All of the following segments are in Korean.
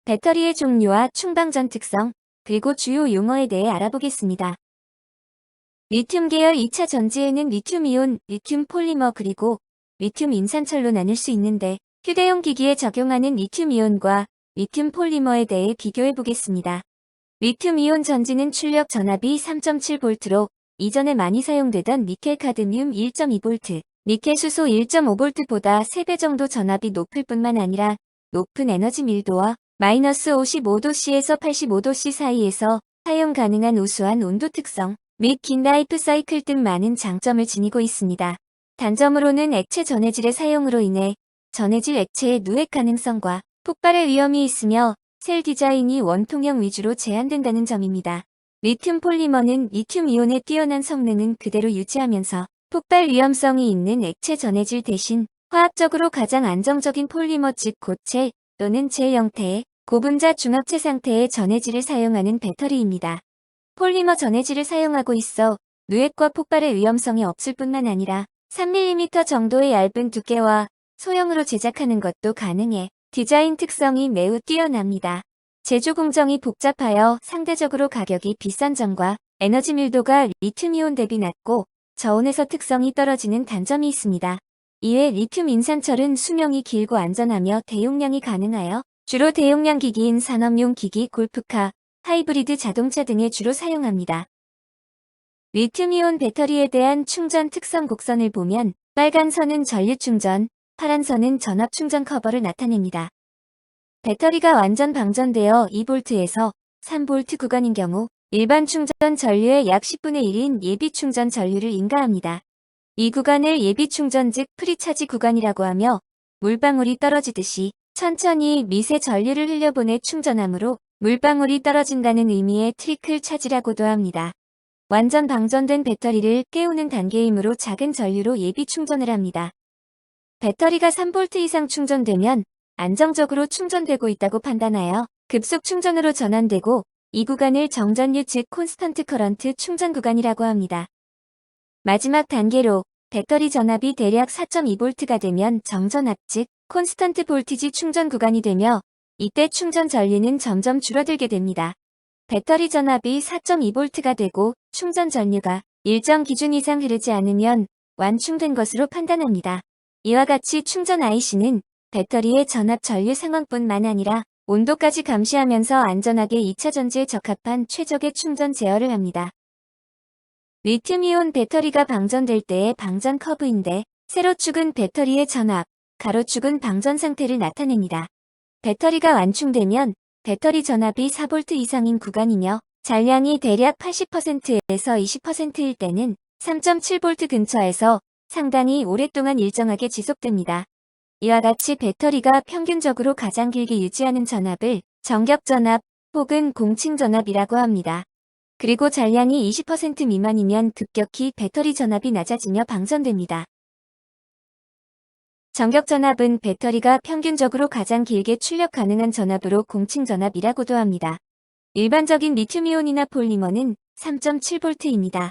배터리의 종류와 충방전 특성, 그리고 주요 용어에 대해 알아보겠습니다. 리튬 계열 2차 전지에는 리튬이온, 리튬 폴리머 그리고 리튬 인산철로 나눌 수 있는데 휴대용 기기에 적용하는 리튬이온과 리튬 폴리머에 대해 비교해 보겠습니다. 리튬이온 전지는 출력 전압이 3.7V로 이전에 많이 사용되던 니켈 카드뮴 1.2V, 니켈 수소 1.5V보다 3배 정도 전압이 높을 뿐만 아니라 높은 에너지 밀도와 마이너스 55도씨에서 85도씨 사이에서 사용 가능한 우수한 온도 특성 및 긴 라이프 사이클 등 많은 장점을 지니고 있습니다. 단점으로는 액체 전해질의 사용으로 인해 전해질 액체의 누액 가능성과 폭발의 위험이 있으며 셀 디자인이 원통형 위주로 제한된다는 점입니다. 리튬 폴리머는 리튬 이온의 뛰어난 성능은 그대로 유지하면서 폭발 위험성이 있는 액체 전해질 대신 화학적으로 가장 안정적인 폴리머 즉 고체 또는 젤 형태의 고분자 중합체 상태의 전해질을 사용하는 배터리입니다. 폴리머 전해질을 사용하고 있어 누액과 폭발의 위험성이 없을 뿐만 아니라 3mm 정도의 얇은 두께와 소형으로 제작하는 것도 가능해 디자인 특성이 매우 뛰어납니다. 제조 공정이 복잡하여 상대적으로 가격이 비싼 점과 에너지 밀도가 리튬이온 대비 낮고 저온에서 특성이 떨어지는 단점이 있습니다. 이외 리튬 인산철은 수명이 길고 안전하며 대용량이 가능하여 주로 대용량 기기인 산업용 기기, 골프카, 하이브리드 자동차 등에 주로 사용합니다. 리튬이온 배터리에 대한 충전 특성 곡선을 보면 빨간 선은 전류 충전, 파란 선은 전압 충전 커버를 나타냅니다. 배터리가 완전 방전되어 2V에서 3V 구간인 경우 일반 충전 전류의 약 10분의 1인 예비 충전 전류를 인가합니다. 이 구간을 예비 충전 즉 프리차지 구간이라고 하며 물방울이 떨어지듯이 천천히 미세 전류를 흘려보내 충전하므로 물방울이 떨어진다는 의미의 트리클 차지라고도 합니다. 완전 방전된 배터리를 깨우는 단계이므로 작은 전류로 예비 충전을 합니다. 배터리가 3V 이상 충전되면 안정적으로 충전되고 있다고 판단하여 급속 충전으로 전환되고 이 구간을 정전류 즉 콘스턴트 커런트 충전 구간이라고 합니다. 마지막 단계로 배터리 전압이 대략 4.2V가 되면 정전압 즉 콘스턴트 볼티지 충전 구간이 되며 이때 충전 전류는 점점 줄어들게 됩니다. 배터리 전압이 4.2V가 되고 충전 전류가 일정 기준 이상 흐르지 않으면 완충된 것으로 판단합니다. 이와 같이 충전 IC는 배터리의 전압 전류 상황뿐만 아니라 온도까지 감시하면서 안전하게 2차 전지에 적합한 최적의 충전 제어를 합니다. 리튬이온 배터리가 방전될 때의 방전 커브인데 세로축은 배터리의 전압, 가로축은 방전 상태를 나타냅니다. 배터리가 완충되면 배터리 전압이 4V 이상인 구간이며 잔량이 대략 80%에서 20%일 때는 3.7V 근처에서 상당히 오랫동안 일정하게 지속됩니다. 이와 같이 배터리가 평균적으로 가장 길게 유지하는 전압을 정격전압 혹은 공칭전압이라고 합니다. 그리고 잔량이 20% 미만이면 급격히 배터리 전압이 낮아지며 방전됩니다. 정격전압은 배터리가 평균적으로 가장 길게 출력 가능한 전압으로 공칭전압이라고도 합니다. 일반적인 리튬이온이나 폴리머는 3.7V입니다.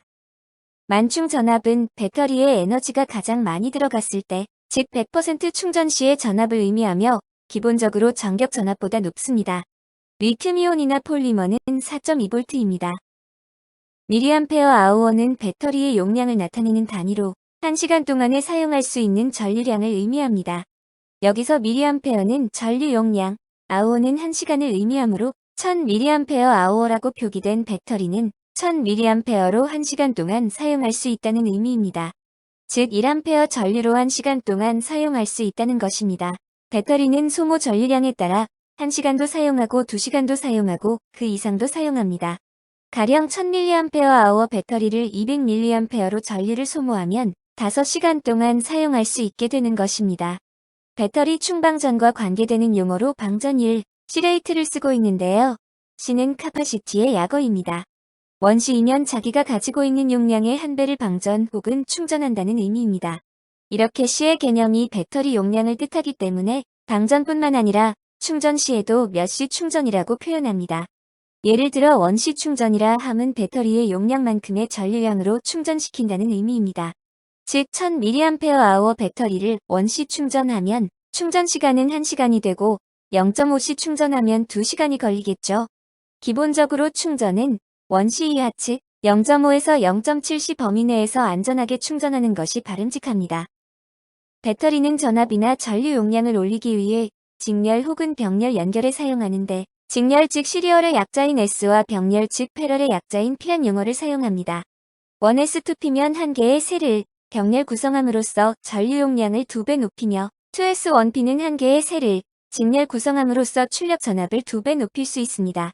만충 전압은 배터리에 에너지가 가장 많이 들어갔을 때, 즉 100% 충전 시의 전압을 의미하며 기본적으로 정격 전압보다 높습니다. 리튬이온이나 폴리머는 4.2V입니다. 미리암페어 아워는 배터리의 용량을 나타내는 단위로 1시간 동안에 사용할 수 있는 전류량을 의미합니다. 여기서 미리암페어는 전류 용량, 아워는 1시간을 의미하므로 1000mAh라고 표기된 배터리는 1000mAh로 1시간 동안 사용할 수 있다는 의미입니다. 즉 1A 전류로 1시간 동안 사용할 수 있다는 것입니다. 배터리는 소모 전류량에 따라 1시간도 사용하고 2시간도 사용하고 그 이상도 사용합니다. 가령 1000mAh 배터리를 200mAh로 전류를 소모하면 5시간 동안 사용할 수 있게 되는 것입니다. 배터리 충방전과 관계되는 용어로 방전율, C레이트를 쓰고 있는데요. C는 카파시티의 약어입니다. 원시이면 자기가 가지고 있는 용량의 1배를 방전 혹은 충전한다는 의미입니다. 이렇게 C의 개념이 배터리 용량을 뜻하기 때문에 방전뿐만 아니라 충전 시에도 몇 시 충전이라고 표현합니다. 예를 들어 원시 충전이라 함은 배터리의 용량만큼의 전류량으로 충전시킨다는 의미입니다. 즉 1000mAh 배터리를 원시 충전하면 충전 시간은 1시간이 되고 0.5시 충전하면 2시간이 걸리겠죠. 기본적으로 충전은 1C2Hz 0.5에서 0.7C 범위 내에서 안전하게 충전하는 것이 바람직합니다. 배터리는 전압이나 전류 용량을 올리기 위해 직렬 혹은 병렬 연결에 사용하는데 직렬 즉 시리얼의 약자인 S와 병렬 즉 패럴의 약자인 P한 용어를 사용합니다. 1S2P면 한 개의 셀을 병렬 구성함으로써 전류 용량을 2배 높이며 2S1P는 한 개의 셀을 직렬 구성함으로써 출력 전압을 2배 높일 수 있습니다.